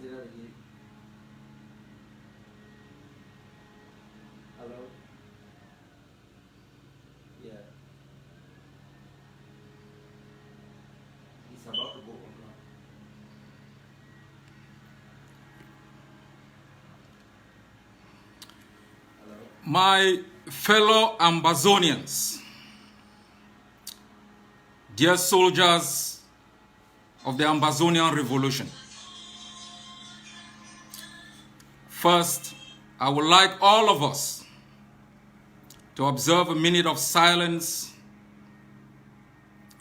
Say that again. Hello? Yeah. He's about to go on now. Hello? My fellow Ambazonians, dear soldiers of the Ambazonian Revolution, first, I would like all of us to observe a minute of silence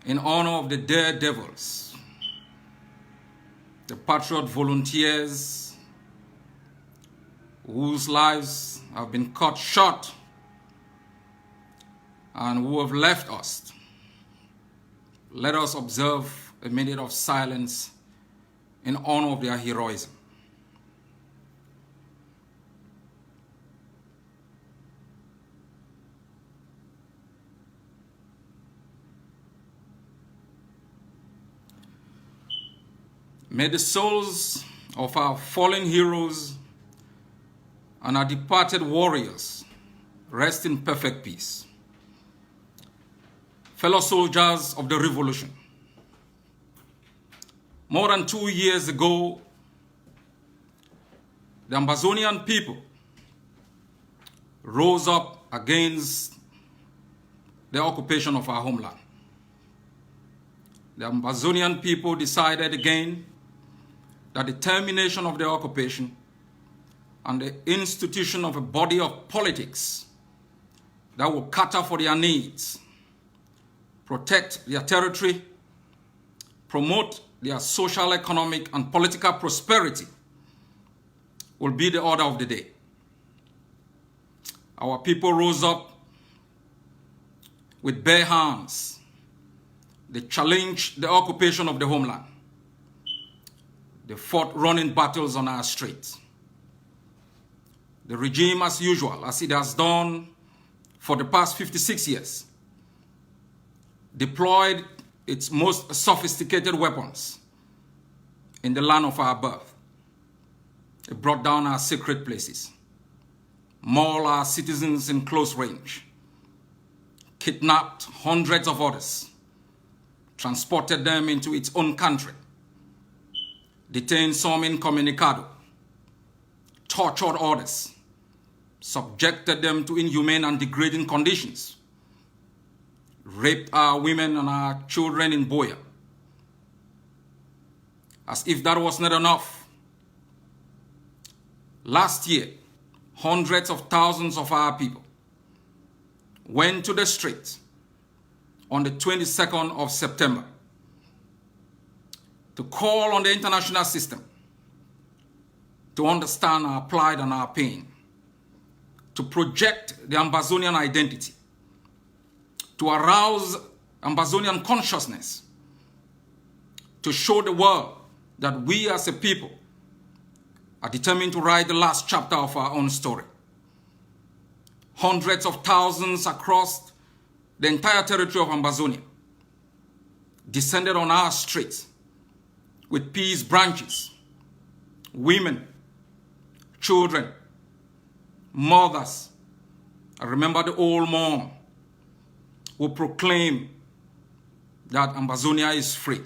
in honor of the daredevils, the patriot volunteers whose lives have been cut short and who have left us. Let us observe a minute of silence in honor of their heroism. May the souls of our fallen heroes and our departed warriors rest in perfect peace. Fellow soldiers of the revolution, more than 2 years ago, the Ambazonian people rose up against the occupation of our homeland. The Ambazonian people decided again that the termination of the occupation and the institution of a body of politics that will cater for their needs, protect their territory, promote their social, economic, and political prosperity will be the order of the day. Our people rose up with bare hands. They challenged the occupation of the homeland. They fought running battles on our streets. The regime, as usual, as it has done for the past 56 years, deployed its most sophisticated weapons in the land of our birth. It brought down our sacred places, mauled our citizens in close range, kidnapped hundreds of others, transported them into its own country, detained some incommunicado, tortured others, subjected them to inhumane and degrading conditions, raped our women and our children in Boya. As if that was not enough, last year, hundreds of thousands of our people went to the streets on the 22nd of September to call on the international system to understand our plight and our pain, to project the Ambazonian identity, to arouse Ambazonian consciousness, to show the world that we as a people are determined to write the last chapter of our own story. Hundreds of thousands across the entire territory of Ambazonia descended on our streets with peace branches, women, children, mothers. I remember the old mom who proclaimed that Ambazonia is free.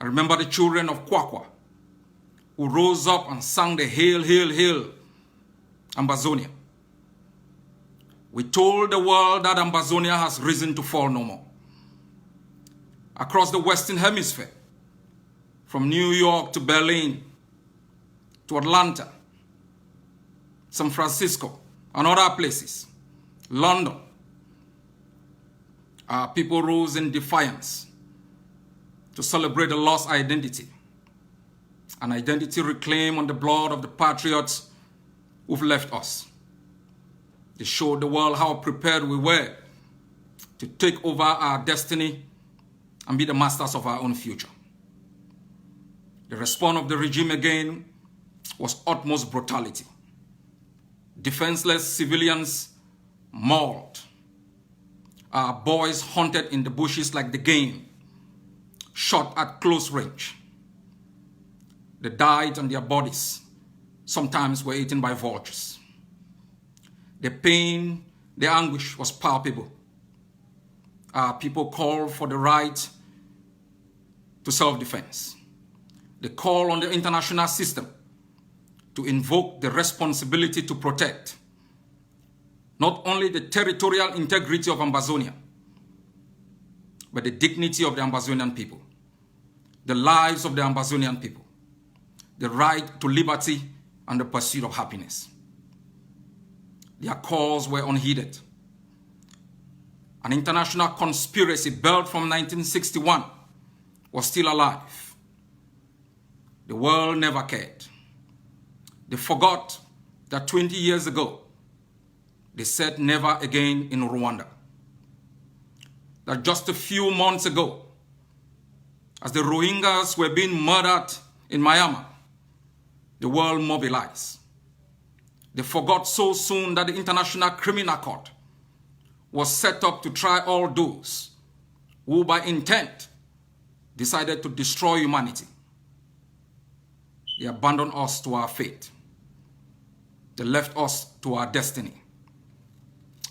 I remember the children of Kwakwa who rose up and sang the Hail, Hail, Hail, Ambazonia. We told the world that Ambazonia has risen to fall no more. Across the Western Hemisphere, from New York to Berlin, to Atlanta, San Francisco, and other places, London, our people rose in defiance to celebrate the lost identity, an identity reclaimed on the blood of the patriots who've left us. They showed the world how prepared we were to take over our destiny and be the masters of our own future. The response of the regime again was utmost brutality. Defenseless civilians mauled. Our boys hunted in the bushes like the game, shot at close range. They died and their bodies sometimes were eaten by vultures. The pain, the anguish was palpable. Our people called for the right to self-defense. They called on the international system to invoke the responsibility to protect not only the territorial integrity of Ambazonia, but the dignity of the Ambazonian people, the lives of the Ambazonian people, the right to liberty and the pursuit of happiness. Their calls were unheeded. An international conspiracy built from 1961 was still alive. The world never cared. They forgot that 20 years ago, they said never again in Rwanda. That just a few months ago, as the Rohingyas were being murdered in Myanmar, the world mobilized. They forgot so soon that the International Criminal Court was set up to try all those who by intent decided to destroy humanity. They abandoned us to our fate. They left us to our destiny.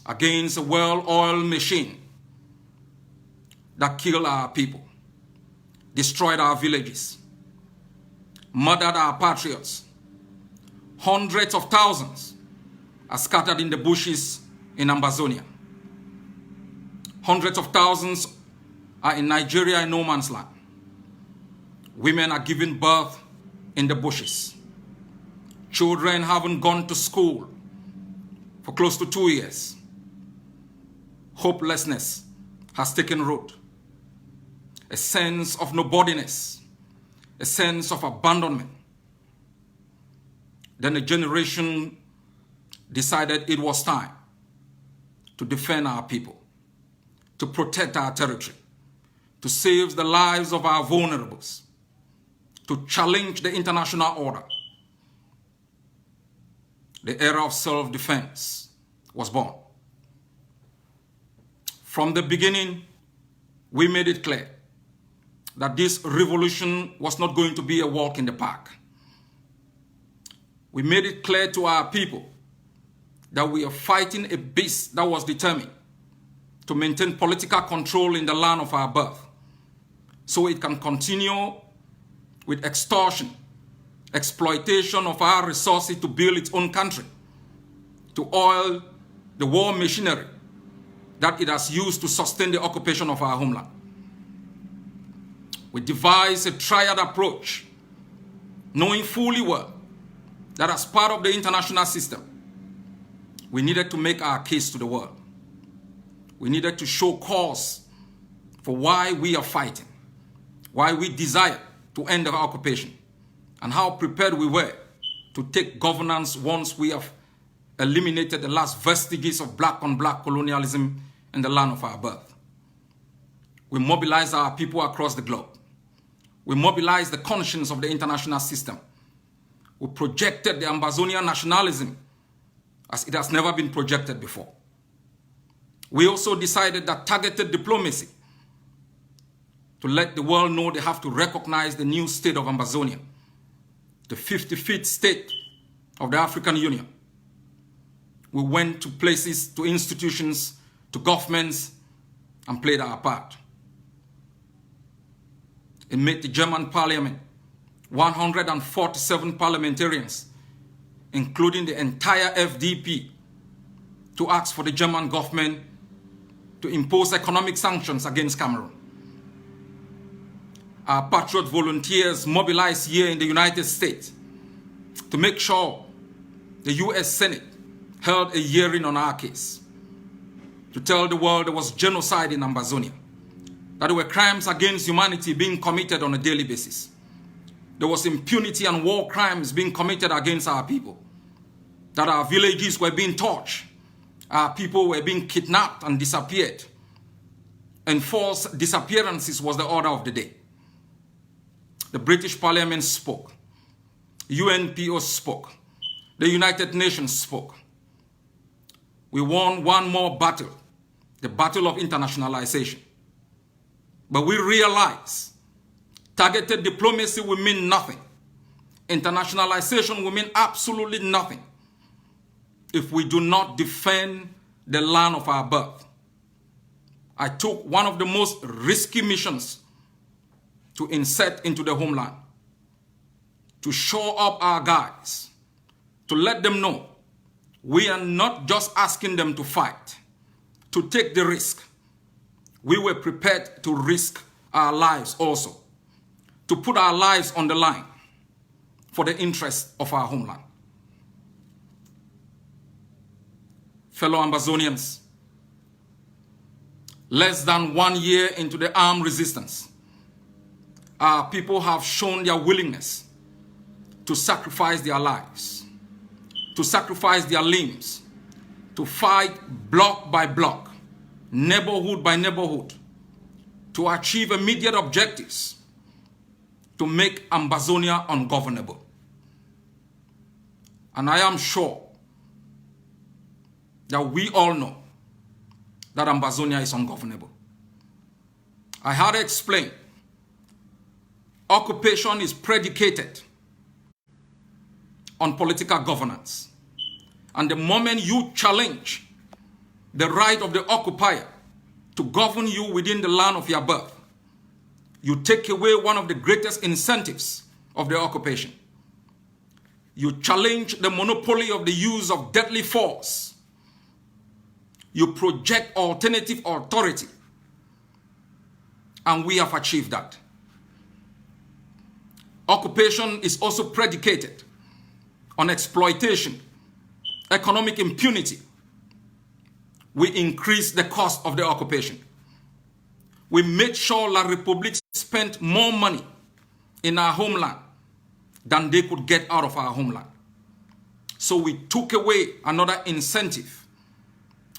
Against a well-oiled machine that killed our people, destroyed our villages, murdered our patriots. Hundreds of thousands are scattered in the bushes in Ambazonia. Hundreds of thousands are in Nigeria in no man's land. Women are giving birth in the bushes. Children haven't gone to school for close to 2 years. Hopelessness has taken root. A sense of nobodiness, a sense of abandonment. Then a generation decided it was time to defend our people, to protect our territory, to save the lives of our vulnerables, to challenge the international order. The era of self-defense was born. From the beginning, we made it clear that this revolution was not going to be a walk in the park. We made it clear to our people that we are fighting a beast that was determined to maintain political control in the land of our birth, so it can continue with extortion exploitation of our resources to build its own country, to oil the war machinery that it has used to sustain the occupation of our homeland. We devised a triad approach, knowing fully well that as part of the international system, we needed to make our case to the world. We needed to show cause for why we are fighting, why we desire to end the occupation, and how prepared we were to take governance once we have eliminated the last vestiges of black-on-black colonialism in the land of our birth. We mobilized our people across the globe. We mobilized the conscience of the international system. We projected the Ambazonian nationalism as it has never been projected before. We also decided that targeted diplomacy to let the world know they have to recognize the new state of Ambazonia, the 55th state of the African Union. We went to places, to institutions, to governments, and played our part. It made the German parliament 147 parliamentarians, including the entire FDP, to ask for the German government to impose economic sanctions against Cameroon. Our patriot volunteers mobilized here in the United States to make sure the US Senate held a hearing on our case, to tell the world there was genocide in Ambazonia, that there were crimes against humanity being committed on a daily basis. There was impunity and war crimes being committed against our people, that our villages were being torched, our people were being kidnapped and disappeared. Enforced disappearances was the order of the day. The British Parliament spoke. UNPO spoke. The United Nations spoke. We won one more battle, the battle of internationalization. But we realize targeted diplomacy will mean nothing. Internationalization will mean absolutely nothing if we do not defend the land of our birth. I took one of the most risky missions to insert into the homeland, to show up our guys, to let them know we are not just asking them to fight, to take the risk. We were prepared to risk our lives also, to put our lives on the line for the interest of our homeland. Fellow Ambazonians, less than 1 year into the armed resistance, our people have shown their willingness to sacrifice their lives, to sacrifice their limbs, to fight block by block, neighborhood by neighborhood, to achieve immediate objectives, to make Ambazonia ungovernable. And I am sure that we all know that Ambazonia is ungovernable. I had to explain, occupation is predicated on political governance. And the moment you challenge the right of the occupier to govern you within the land of your birth, you take away one of the greatest incentives of the occupation. You challenge the monopoly of the use of deadly force. You project alternative authority. And we have achieved that. Occupation is also predicated on exploitation, economic impunity. We increased the cost of the occupation. We made sure La République spent more money in our homeland than they could get out of our homeland. So we took away another incentive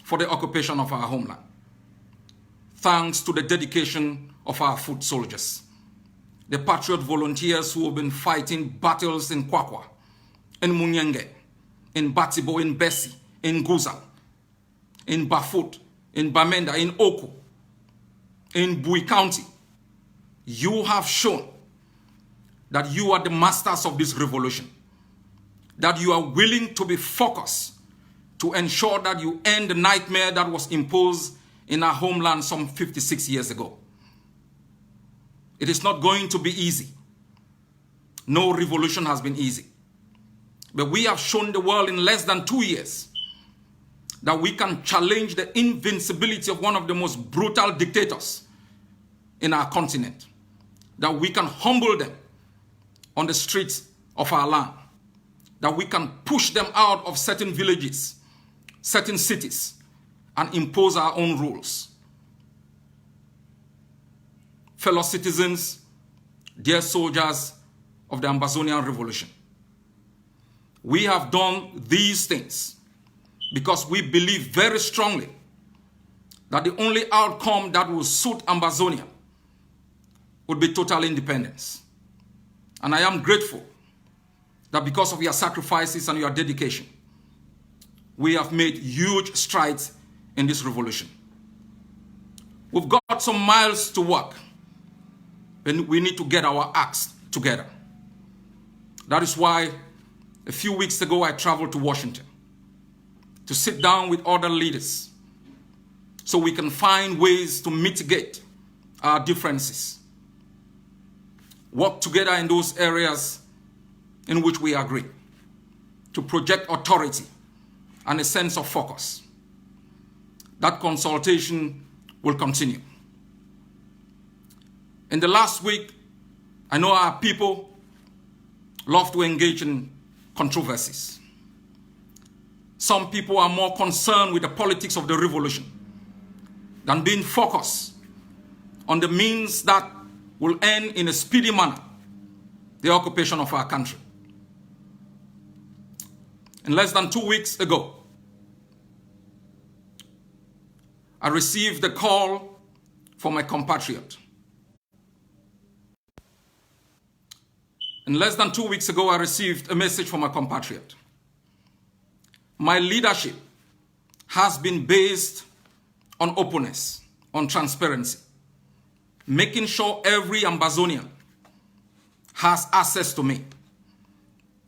for the occupation of our homeland, thanks to the dedication of our foot soldiers, the patriot volunteers who have been fighting battles in Kwakwa, in Munyenge, in Batibo, in Bessi, in Guzan, in Bafut, in Bamenda, in Oku, in Bui County. You have shown that you are the masters of this revolution, that you are willing to be focused to ensure that you end the nightmare that was imposed in our homeland some 56 years ago. It is not going to be easy. No revolution has been easy. But we have shown the world in less than 2 years that we can challenge the invincibility of one of the most brutal dictators in our continent. That we can humble them on the streets of our land. That we can push them out of certain villages, certain cities, and impose our own rules. Fellow citizens, dear soldiers of the Ambazonian Revolution, we have done these things because we believe very strongly that the only outcome that will suit Ambazonia would be total independence. And I am grateful that because of your sacrifices and your dedication, we have made huge strides in this revolution. We've got some miles to work, and we need to get our acts together. That is why a few weeks ago I traveled to Washington to sit down with other leaders so we can find ways to mitigate our differences, work together in those areas in which we agree, to project authority and a sense of focus. That consultation will continue. In the last week, I know our people love to engage in controversies. Some people are more concerned with the politics of the revolution than being focused on the means that will end in a speedy manner the occupation of our country. In less than 2 weeks ago, I received a call from a compatriot. In less than 2 weeks ago, I received a message from a compatriot. My leadership has been based on openness, on transparency, making sure every Ambazonian has access to me.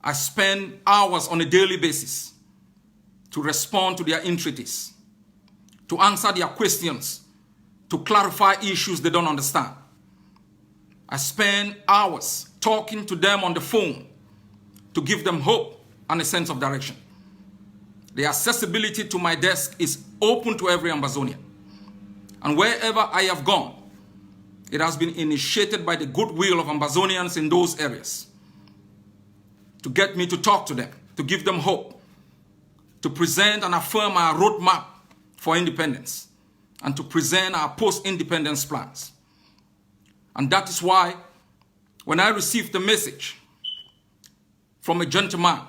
I spend hours on a daily basis to respond to their entreaties, to answer their questions, to clarify issues they don't understand. I spend hours talking to them on the phone to give them hope and a sense of direction. The accessibility to my desk is open to every Ambazonian. And wherever I have gone, it has been initiated by the goodwill of Ambazonians in those areas to get me to talk to them, to give them hope, to present and affirm our roadmap for independence, and to present our post-independence plans. And that is why when I received the message from a gentleman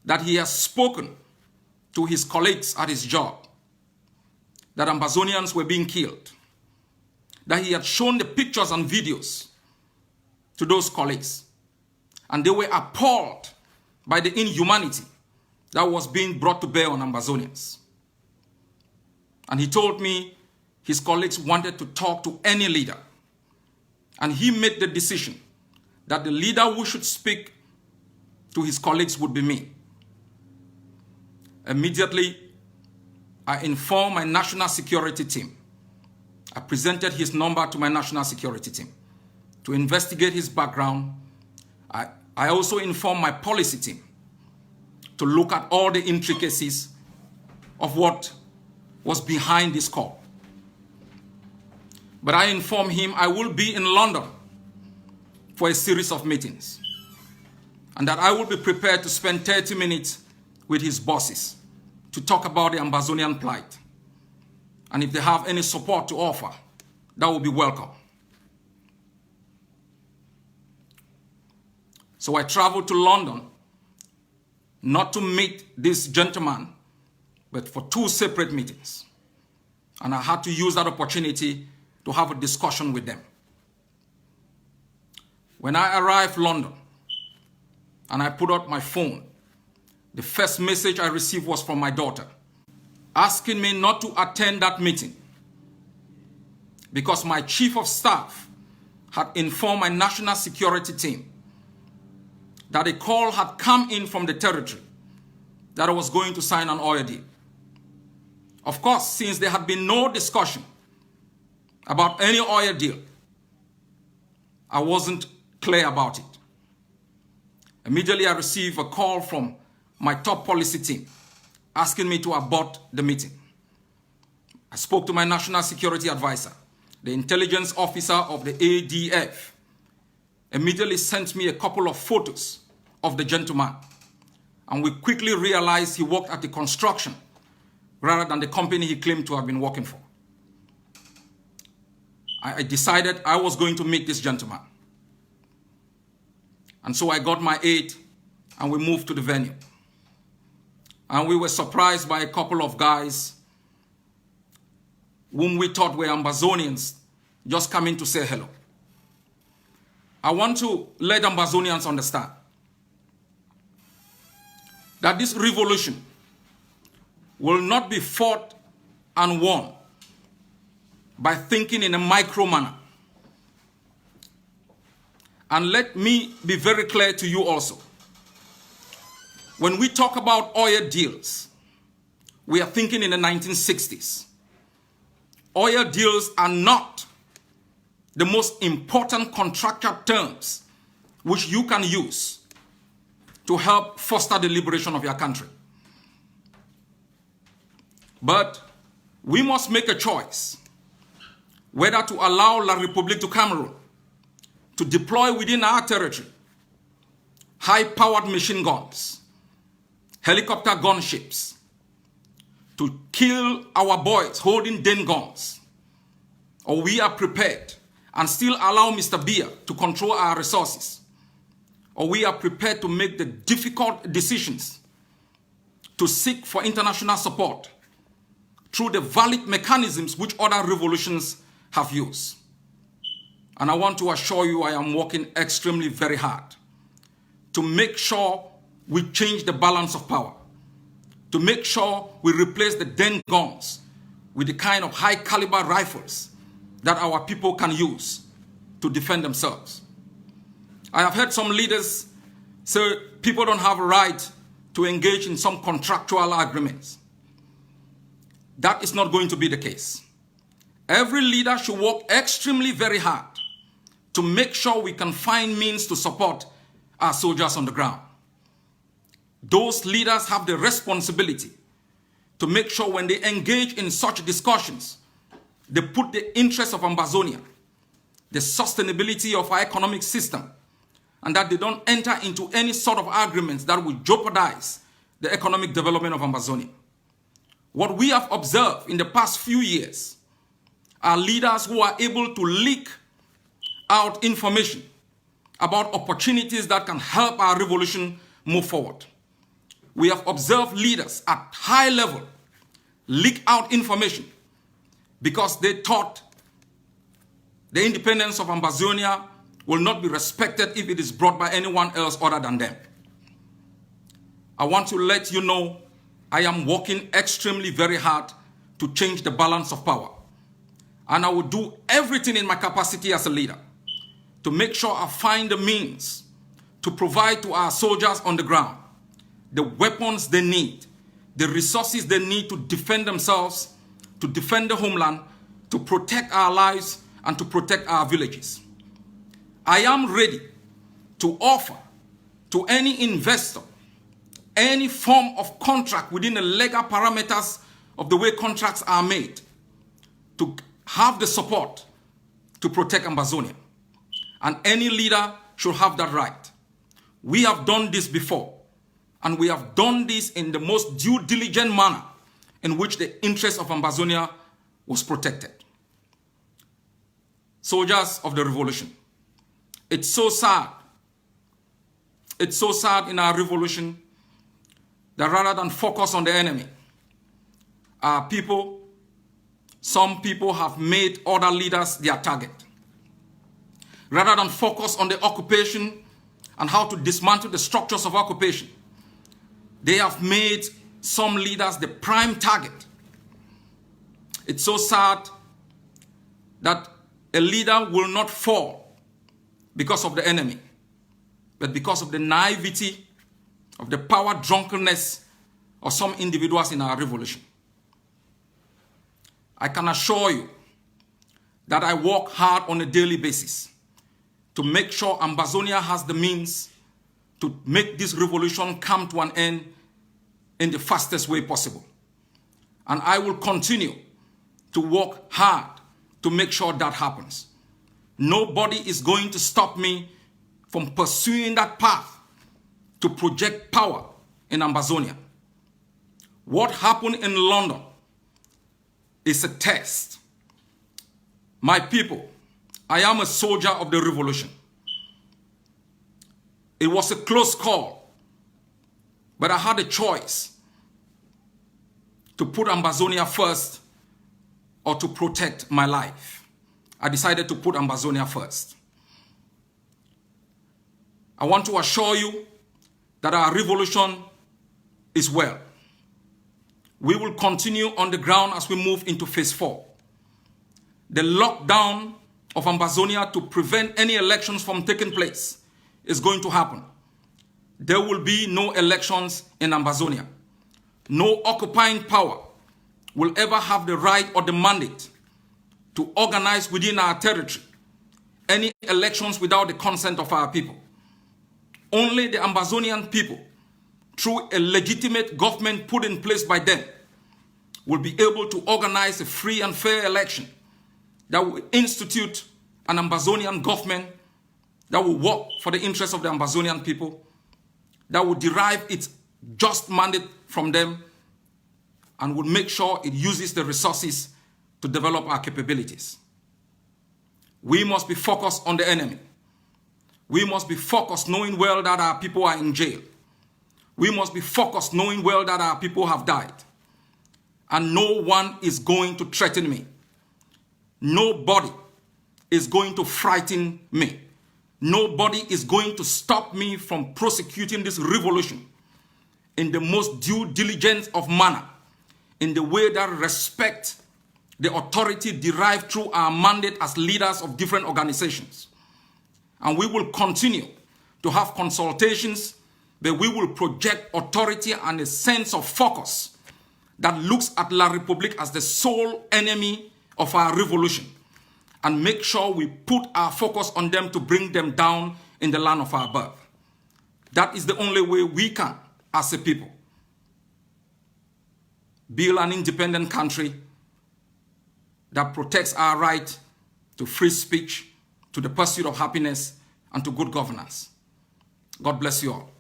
that he has spoken to his colleagues at his job, that Ambazonians were being killed, that he had shown the pictures and videos to those colleagues, and they were appalled by the inhumanity that was being brought to bear on Ambazonians. And he told me his colleagues wanted to talk to any leader, and he made the decision that the leader who should speak to his colleagues would be me. Immediately, I informed my national security team. I presented his number to my national security team to investigate his background. I also informed my policy team to look at all the intricacies of what was behind this call. But I informed him I will be in London for a series of meetings, and that I will be prepared to spend 30 minutes with his bosses to talk about the Ambazonian plight. And if they have any support to offer, that will be welcome. So I traveled to London, not to meet this gentleman, but for 2 separate meetings. And I had to use that opportunity to have a discussion with them. When I arrived in London and I put out my phone, the first message I received was from my daughter, asking me not to attend that meeting because my chief of staff had informed my national security team that a call had come in from the territory that I was going to sign an oil deal. Of course, since there had been no discussion about any oil deal, I wasn't clear about it. Immediately, I received a call from my top policy team asking me to abort the meeting. I spoke to my national security advisor. The intelligence officer of the ADF immediately sent me a couple of photos of the gentleman. And we quickly realized he worked at the construction rather than the company he claimed to have been working for. I decided I was going to meet this gentleman. And so I got my aide and we moved to the venue. And we were surprised by a couple of guys whom we thought were Ambazonians just coming to say hello. I want to let Ambazonians understand that this revolution will not be fought and won by thinking in a micro manner. And let me be very clear to you also. When we talk about oil deals, we are thinking in the 1960s. Oil deals are not the most important contractual terms which you can use to help foster the liberation of your country. But we must make a choice whether to allow La République du Cameroon to deploy within our territory high-powered machine guns, helicopter gunships, to kill our boys holding den guns, or we are prepared and still allow Mr. Biya to control our resources, or we are prepared to make the difficult decisions to seek for international support through the valid mechanisms which other revolutions have used. And I want to assure you I am working extremely very hard to make sure we change the balance of power, to make sure we replace the den guns with the kind of high caliber rifles that our people can use to defend themselves. I have heard some leaders say people don't have a right to engage in some contractual agreements. That is not going to be the case. Every leader should work extremely very hard to make sure we can find means to support our soldiers on the ground. Those leaders have the responsibility to make sure when they engage in such discussions, they put the interests of Ambazonia, the sustainability of our economic system, and that they don't enter into any sort of agreements that will jeopardize the economic development of Ambazonia. What we have observed in the past few years are leaders who are able to leak out information about opportunities that can help our revolution move forward. We have observed leaders at high level leak out information because they thought the independence of Ambazonia will not be respected if it is brought by anyone else other than them. I want to let you know I am working extremely very hard to change the balance of power. And I will do everything in my capacity as a leader to make sure I find the means to provide to our soldiers on the ground the weapons they need, the resources they need to defend themselves, to defend the homeland, to protect our lives, and to protect our villages. I am ready to offer to any investor any form of contract within the legal parameters of the way contracts are made to have the support to protect Ambazonia. And any leader should have that right. We have done this before, and we have done this in the most due diligent manner in which the interest of Ambazonia was protected. Soldiers of the revolution, it's so sad. It's so sad in our revolution that rather than focus on the enemy, our people, some people have made other leaders their target. Rather than focus on the occupation and how to dismantle the structures of occupation, they have made some leaders the prime target. It's so sad that a leader will not fall because of the enemy, but because of the naivety, of the power drunkenness of some individuals in our revolution. I can assure you that I work hard on a daily basis to make sure Ambazonia has the means to make this revolution come to an end in the fastest way possible. And I will continue to work hard to make sure that happens. Nobody is going to stop me from pursuing that path to project power in Ambazonia. What happened in London is a test. My people, I am a soldier of the revolution. It was a close call, but I had a choice to put Ambazonia first or to protect my life. I decided to put Ambazonia first. I want to assure you that our revolution is well. We will continue on the ground as we move into phase 4. The lockdown of Ambazonia to prevent any elections from taking place is going to happen. There will be no elections in Ambazonia. No occupying power will ever have the right or the mandate to organize within our territory any elections without the consent of our people. Only the Ambazonian people, through a legitimate government put in place by them, will be able to organize a free and fair election that will institute an Ambazonian government that will work for the interests of the Ambazonian people, that will derive its just mandate from them, and will make sure it uses the resources to develop our capabilities. We must be focused on the enemy. We must be focused knowing well that our people are in jail. We must be focused knowing well that our people have died. And no one is going to threaten me. Nobody is going to frighten me. Nobody is going to stop me from prosecuting this revolution in the most due diligence of manner, in the way that respects the authority derived through our mandate as leaders of different organizations. And we will continue to have consultations, but we will project authority and a sense of focus that looks at La République as the sole enemy of our revolution, and make sure we put our focus on them to bring them down in the land of our birth. That is the only way we can, as a people, build an independent country that protects our right to free speech, to the pursuit of happiness, and to good governance. God bless you all.